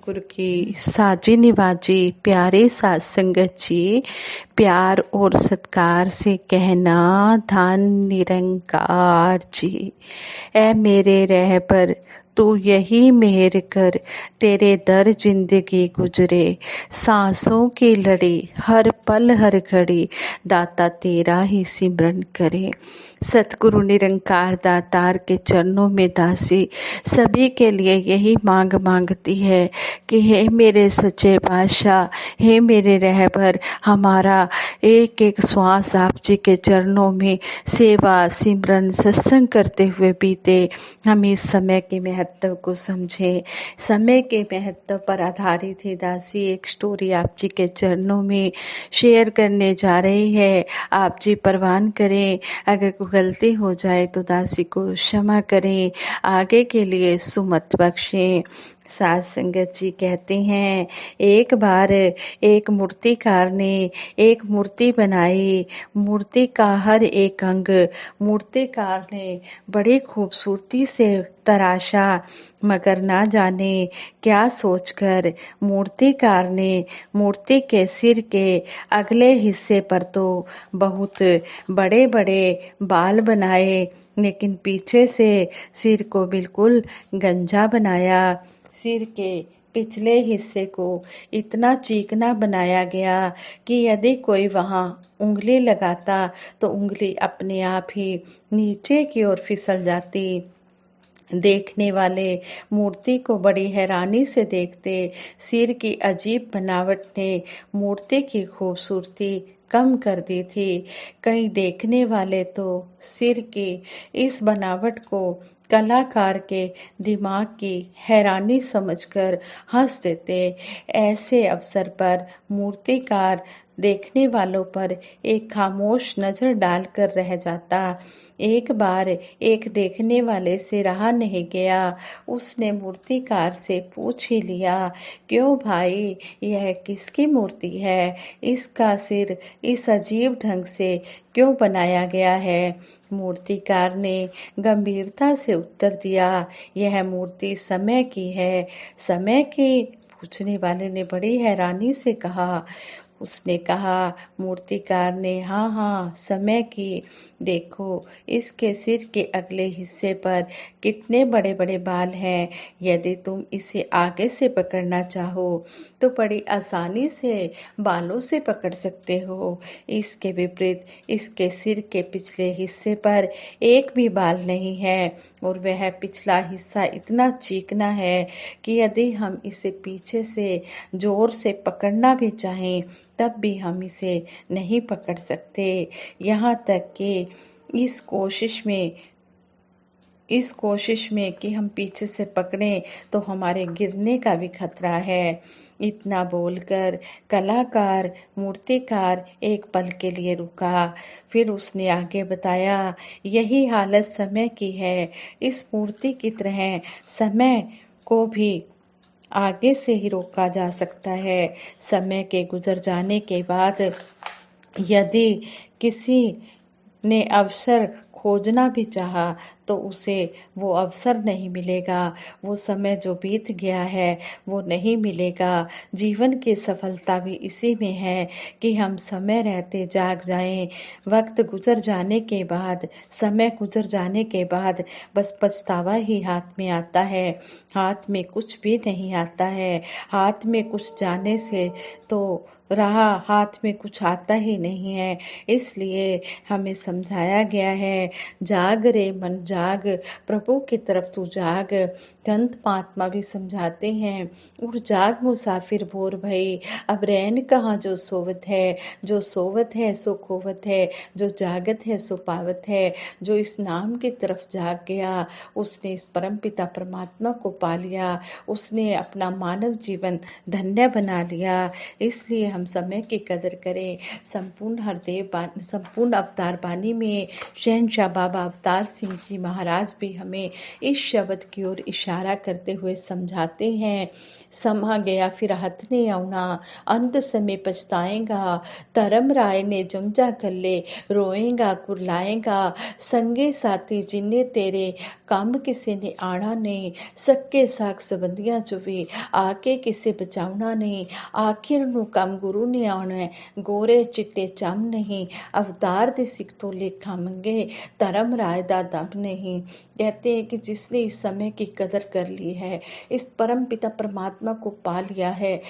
गुरु की साजी निवाजी प्यारे साथ संगत जी, प्यार और सत्कार से कहना धन निरंकार जी। ऐ मेरे रहबर तू यही मेहर कर, तेरे दर जिंदगी गुजरे, सांसों की लड़ी हर पल हर घड़ी, दाता तेरा ही सिमरन करे। सतगुरु निरंकार दातार के चरणों में दासी सभी के लिए यही मांग मांगती है कि हे मेरे सच्चे पातशाह, हे मेरे रहबर, हमारा एक एक श्वास आप जी के चरणों में सेवा सिमरन सत्संग करते हुए बीते। हम इस समय के महत्व को समझें। समय के महत्व पर आधारित है दासी एक स्टोरी आप जी के चरणों में शेयर करने जा रही है। आप जी परवान करें, अगर कोई गलती हो जाए तो दासी को क्षमा करें, आगे के लिए सुमत बख्शें। साध संगत जी कहते हैं, एक बार एक मूर्तिकार ने एक मूर्ति बनाई। मूर्ति का हर एक अंग मूर्तिकार ने बड़ी खूबसूरती से तराशा, मगर ना जाने क्या सोचकर मूर्तिकार ने मूर्ति के सिर के अगले हिस्से पर तो बहुत बड़े बड़े बाल बनाए, लेकिन पीछे से सिर को बिल्कुल गंजा बनाया। सिर के पिछले हिस्से को इतना चिकना बनाया गया कि यदि कोई वहां उंगली लगाता तो उंगली अपने आप ही नीचे की ओर फिसल जाती। देखने वाले मूर्ति को बड़ी हैरानी से देखते। सिर की अजीब बनावट ने मूर्ति की खूबसूरती कम कर दी थी। कई देखने वाले तो सिर की इस बनावट को कलाकार के दिमाग की हैरानी समझकर हंस देते। ऐसे अवसर पर मूर्तिकार देखने वालों पर एक खामोश नजर डालकर रह जाता। एक बार एक देखने वाले से रहा नहीं गया, उसने मूर्तिकार से पूछ ही लिया, क्यों भाई, यह किसकी मूर्ति है? इसका सिर इस अजीब ढंग से क्यों बनाया गया है? मूर्तिकार ने गंभीरता से उत्तर दिया, यह मूर्ति समय की है। समय की? पूछने वाले ने बड़ी हैरानी से कहा। उसने कहा, मूर्तिकार ने, हाँ हाँ, समय की। देखो, इसके सिर के अगले हिस्से पर कितने बड़े बड़े बाल हैं। यदि तुम इसे आगे से पकड़ना चाहो तो बड़ी आसानी से बालों से पकड़ सकते हो। इसके विपरीत इसके सिर के पिछले हिस्से पर एक भी बाल नहीं है और वह पिछला हिस्सा इतना चिकना है कि यदि हम इसे पीछे से जोर से पकड़ना भी चाहें तब भी हम इसे नहीं पकड़ सकते। यहाँ तक कि इस कोशिश में कि हम पीछे से पकड़ें तो हमारे गिरने का भी खतरा है। इतना बोलकर कलाकार मूर्तिकार एक पल के लिए रुका। फिर उसने आगे बताया, यही हालत समय की है। इस मूर्ति की तरह समय को भी आगे से ही रोका जा सकता है। समय के गुजर जाने के बाद यदि किसी ने अवसर खोजना भी चाहा तो उसे वो अवसर नहीं मिलेगा। वो समय जो बीत गया है वो नहीं मिलेगा। जीवन की सफलता भी इसी में है कि हम समय रहते जाग जाएं। वक्त गुजर जाने के बाद, समय गुजर जाने के बाद बस पछतावा ही हाथ में आता है। हाथ में कुछ भी नहीं आता है। हाथ में कुछ जाने से तो रहा, हाथ में कुछ आता ही नहीं है। इसलिए हमें समझाया गया है, जाग रे मन जाग, प्रभु की तरफ तू जाग। संत महात्मा भी समझाते हैं, उठ जाग मुसाफिर भोर भई, अब रैन कहाँ जो सोवत है। जो सोवत है सो खोवत है, जो जागत है सो पावत है। जो इस नाम की तरफ जाग गया उसने इस परम पिता परमात्मा को पा लिया। उसने अपना मानव जीवन धन्य बना लिया। इसलिए हम समय की कदर करें। संपूर्ण अवतार बानी में शहंशाह बाबा अवतार सिंह जी महाराज भी हमें इस शब्द की ओर इशारा करते हुए समझाते हैं, समा गया फिर हथ ने आउना, अंत समय पछताएगा, धर्म राय ने जमजा कल्ले, रोएगा कुरलाएगा, संगे साथी जिन्ने तेरे, ਕੰਮ ਕਿਸੇ ਨੇ ਆਣਾ ਨਹੀਂ, ਸੱਕੇ ਸਾਖ ਸੰਬੰਧੀਆਂ ਚੋਂ ਵੀ ਆ ਕੇ ਕਿਸੇ ਬਚਾਉਣਾ ਨਹੀਂ, ਆਖਿਰ ਨੂੰ ਕੰਮ ਗੁਰੂ ਨੇ ਆਉਣਾ ਹੈ, ਗੋਰੇ ਚਿੱਟੇ ਚਮ ਨਹੀਂ, अवतार दे सिख तो लेखा मंगे, धर्म राय दा दम नहीं। कहते हैं कि जिसने इस समय की कदर कर ली है, इस परम पिता परमात्मा को पा लिया है,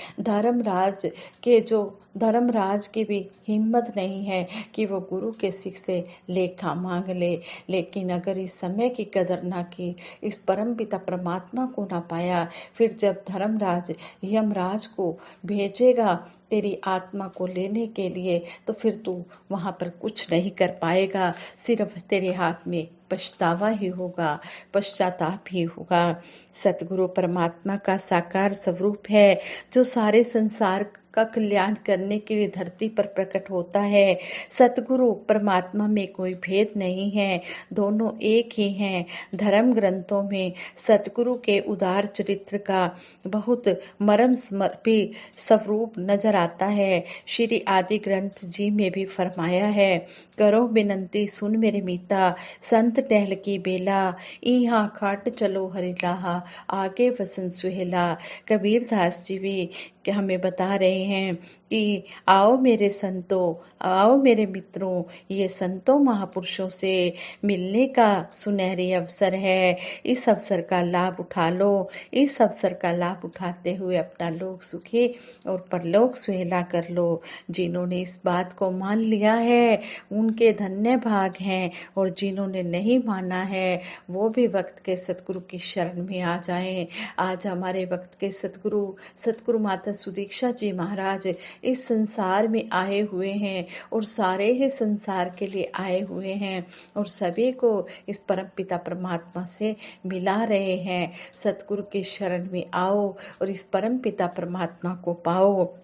धर्मराज की भी हिम्मत नहीं है कि वो गुरु के सिख से लेखा मांग ले। लेकिन अगर इस समय की कदर ना की, इस परम पिता परमात्मा को ना पाया, फिर जब धर्मराज यमराज को भेजेगा तेरी आत्मा को लेने के लिए, तो फिर तू वहाँ पर कुछ नहीं कर पाएगा, सिर्फ तेरे हाथ में पछतावा ही होगा, पश्चाताप ही होगा। सतगुरु परमात्मा का साकार स्वरूप है, जो सारे संसार का कल्याण करने के लिए धरती पर प्रकट होता है। सतगुरु परमात्मा में कोई भेद नहीं है, दोनों एक ही हैं। धर्म ग्रंथों में सतगुरु के उदार चरित्र का बहुत मर्म समर्पी स्वरूप नजर आता है। श्री आदि ग्रंथ जी में भी फरमाया है, करो बिनंती सुन मेरे मीता, संत टहल की बेला, इहाँ खाट चलो हरिलाहा, आगे वसन सुहेला। कबीर दास जी भी हमें बता रहे हैं कि आओ मेरे संतों, आओ मेरे मित्रों, ये संतों महापुरुषों से मिलने का सुनहरी अवसर है। इस अवसर का लाभ उठा लो, इस अवसर का लाभ उठाते हुए अपना लोक सुखी और परलोक सुहेला कर लो। जिन्होंने इस बात को मान लिया है उनके धन्य भाग हैं, और जिन्होंने नहीं माना है वो भी वक्त के सतगुरु की शरण में आ जाएं। आज हमारे वक्त के सतगुरु माता सुदीक्षा जी महाराज इस संसार में आए हुए हैं, और सारे ही संसार के लिए आए हुए हैं, और सभी को इस परम पिता परमात्मा से मिला रहे हैं। सतगुरु के शरण में आओ और इस परम पिता परमात्मा को पाओ।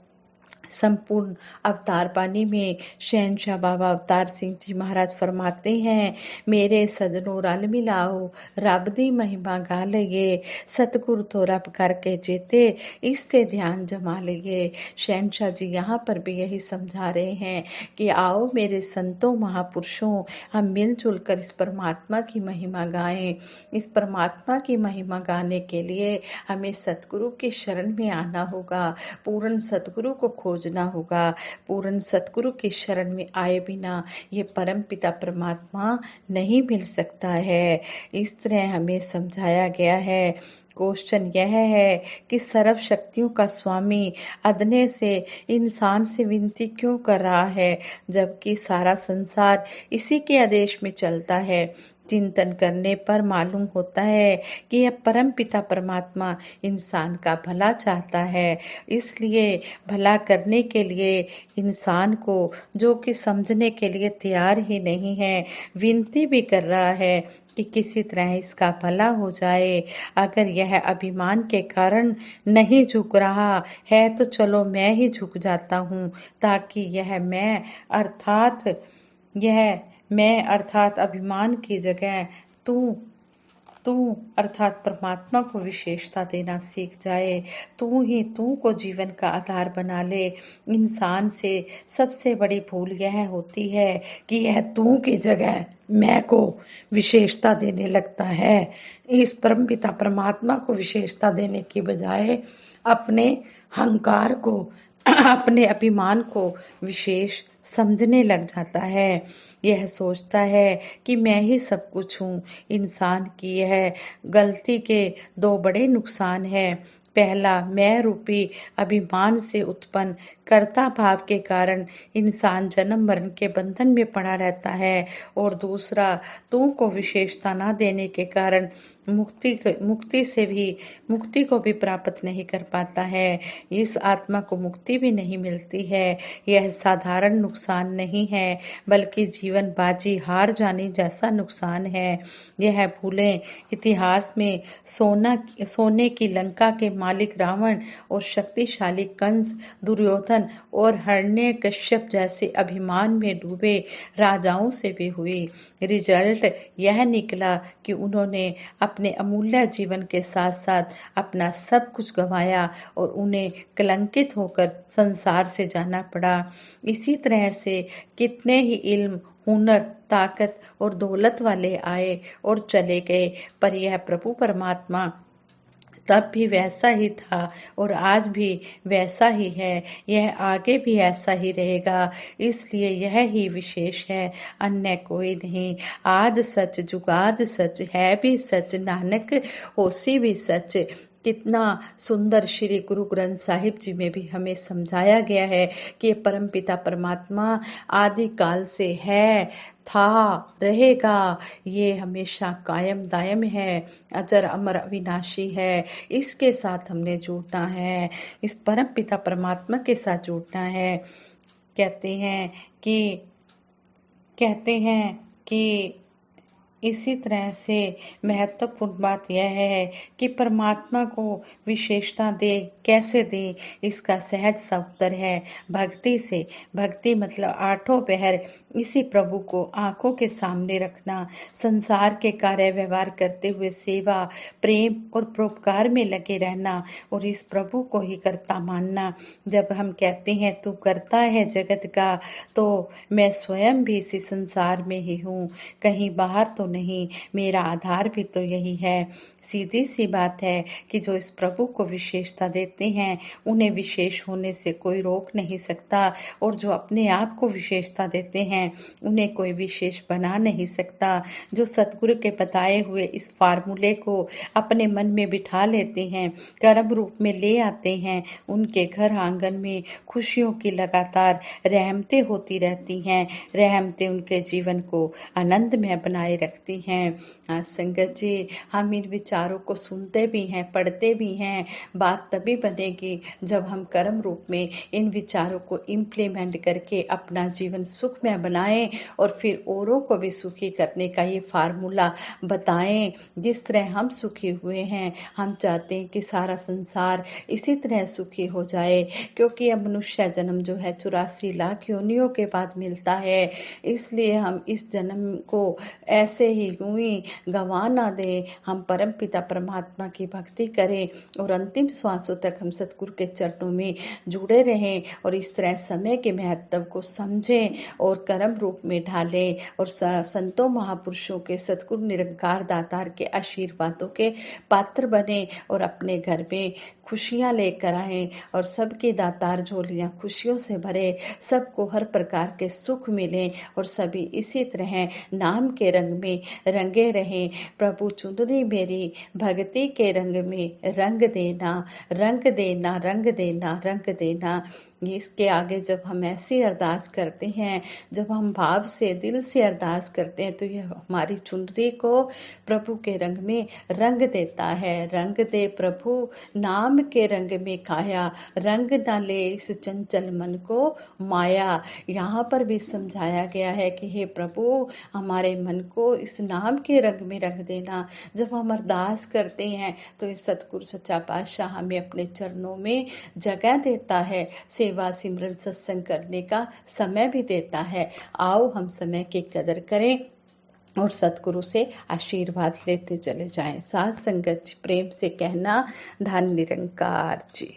संपूर्ण अवतार बानी में शहनशाह बाबा अवतार सिंह जी महाराज फरमाते हैं, मेरे सजनों रल मिलाओ, रब दी महिमा गा लइए, सतगुरु तो रब करके जेते, इससे ध्यान जमा लइए। शहनशाह जी यहाँ पर भी यही समझा रहे हैं कि आओ मेरे संतों महापुरुषों, हम मिलजुल कर इस परमात्मा की महिमा गाएं। इस परमात्मा की महिमा गाने के लिए हमें सतगुरु की शरण में आना होगा, पूर्ण सतगुरु को खोजना होगा। पूर्ण सतगुरु की शरण में आए बिना ये परम पिता परमात्मा नहीं मिल सकता है। इस तरह हमें समझाया गया है। क्वेश्चन यह है कि सर्व शक्तियों का स्वामी अदने से इंसान से विनती क्यों कर रहा है, जबकि सारा संसार इसी के आदेश में चलता है। चिंतन करने पर मालूम होता है कि यह परम पिता परमात्मा इंसान का भला चाहता है, इसलिए भला करने के लिए इंसान को, जो कि समझने के लिए तैयार ही नहीं है, विनती भी कर रहा है कि किसी तरह इसका भला हो जाए। अगर यह अभिमान के कारण नहीं झुक रहा है तो चलो मैं ही झुक जाता हूँ, ताकि यह मैं अर्थात अभिमान की जगह तू अर्थात परमात्मा को विशेषता देना सीख जाए। तू ही तू को जीवन का आधार बना ले। इंसान से सबसे बड़ी भूल यह होती है कि यह तू की जगह मैं को विशेषता देने लगता है। इस परमपिता परमात्मा को विशेषता देने की बजाय अपने अहंकार को, अपने अभिमान को विशेष समझने लग जाता है। यह सोचता है कि मैं ही सब कुछ हूँ। इंसान की यह गलती के दो बड़े नुकसान हैं। पहला, मैं रूपी अभिमान से उत्पन्न कर्ता भाव के कारण इंसान जन्म मरण के बंधन में पड़ा रहता है, और दूसरा, तू को विशेषता न देने के कारण मुक्ति को भी प्राप्त नहीं कर पाता है। इस आत्मा को मुक्ति भी नहीं मिलती है। यह साधारण नुकसान नहीं है, बल्कि जीवन बाजी हार जाने जैसा नुकसान है। यह भूलें इतिहास में सोने की लंका के मालिक रावण और शक्तिशाली कंस, दुर्योधन और हिरण्यकश्यप जैसे अभिमान में डूबे राजाओं से भी हुई। रिजल्ट यह निकला कि उन्होंने अपने अमूल्य जीवन के साथ साथ अपना सब कुछ गंवाया और उन्हें कलंकित होकर संसार से जाना पड़ा। इसी तरह से कितने ही इल्म, हुनर, ताकत और दौलत वाले आए और चले गए, पर यह प्रभु परमात्मा तब भी वैसा ही था और आज भी वैसा ही है। यह आगे भी ऐसा ही रहेगा, इसलिए यह ही विशेष है, अन्य कोई नहीं। आद सच जुगाद सच है भी सच, नानक होसी भी सच। कितना सुंदर श्री गुरु ग्रंथ साहिब जी में भी हमें समझाया गया है कि परमपिता परमात्मा आदि काल से है, था, रहेगा। ये हमेशा कायम दायम है, अजर अमर अविनाशी है। इसके साथ हमने जुड़ना है, इस परम पिता परमात्मा के साथ जुड़ना है। कि कहते हैं कि इसी तरह से महत्वपूर्ण बात यह है कि परमात्मा को विशेषता दे, कैसे दे, इसका सहज सा उत्तर है भक्ति से। भक्ति मतलब आठों पहर इसी प्रभु को आंखों के सामने रखना, संसार के कार्य व्यवहार करते हुए सेवा, प्रेम और परोपकार में लगे रहना और इस प्रभु को ही कर्ता मानना। जब हम कहते हैं तू करता है जगत का, तो मैं स्वयं भी इसी संसार में ही हूँ, कहीं बाहर तो नहीं, मेरा आधार भी तो यही है। सीधी सी बात है कि जो इस प्रभु को विशेषता देते हैं उन्हें विशेष होने से कोई रोक नहीं सकता, और जो अपने आप को विशेषता देते हैं उन्हें कोई विशेष बना नहीं सकता। जो सतगुरु के बताए हुए इस फार्मूले को अपने मन में बिठा लेते हैं, कर्म रूप में ले आते हैं, उनके घर आंगन में खुशियों की लगातार रहमतें होती रहती हैं। रहमतें उनके जीवन को आनंदमय बनाए रखती हैं। आज संगत जी, हम इन विचारों को सुनते भी हैं, पढ़ते भी हैं। बात तभी बनेगी जब हम कर्म रूप में इन विचारों को इम्प्लीमेंट करके अपना जीवन सुखमय बनाएं और फिर औरों को भी सुखी करने का ये फार्मूला बताएं। जिस तरह हम सुखी हुए हैं, हम चाहते हैं कि सारा संसार इसी तरह सुखी हो जाए, क्योंकि अब मनुष्य जन्म जो है 84 लाख योनियों के बाद मिलता है। इसलिए हम इस जन्म को ऐसे ही यूं ही गंवा ना दें। हम परम पिता परमात्मा की भक्ति करें और अंतिम श्वासों तक हम सतगुरु के चरणों में जुड़े रहें और इस तरह समय के महत्व को समझें और कर्म रूप में ढालें और संतों महापुरुषों के, सतगुरु निरंकार दातार के आशीर्वादों के पात्र बने और अपने घर में खुशियां लेकर आएं और सबके दातार झोलियां खुशियों से भरे, सबको हर प्रकार के सुख मिले और सभी इसी तरह नाम के रंग में रंगे रहें। प्रभु चुनरी मेरी भक्ति के रंग में रंग देना, रंग देना, रंग देना, रंग देना। इसके आगे जब हम ऐसी अरदास करते हैं, जब हम भाव से दिल से अरदास करते हैं, तो यह हमारी चुनरी को प्रभु के रंग में रंग देता है। रंग दे प्रभु नाम के रंग में काया, रंग न ले इस चंचल मन को माया। यहाँ पर भी समझाया गया है कि हे प्रभु, हमारे मन को इस नाम के रंग में रंग देना। जब हम अरदास करते हैं तो इस सतगुरु सच्चा पातशाह हमें अपने चरणों में जगह देता है, सेवा सिमरन सत्संग करने का समय भी देता है। आओ हम समय की कदर करें और सतगुरु से आशीर्वाद लेते चले जाएं। साथ संगत प्रेम से कहना, धन निरंकार जी।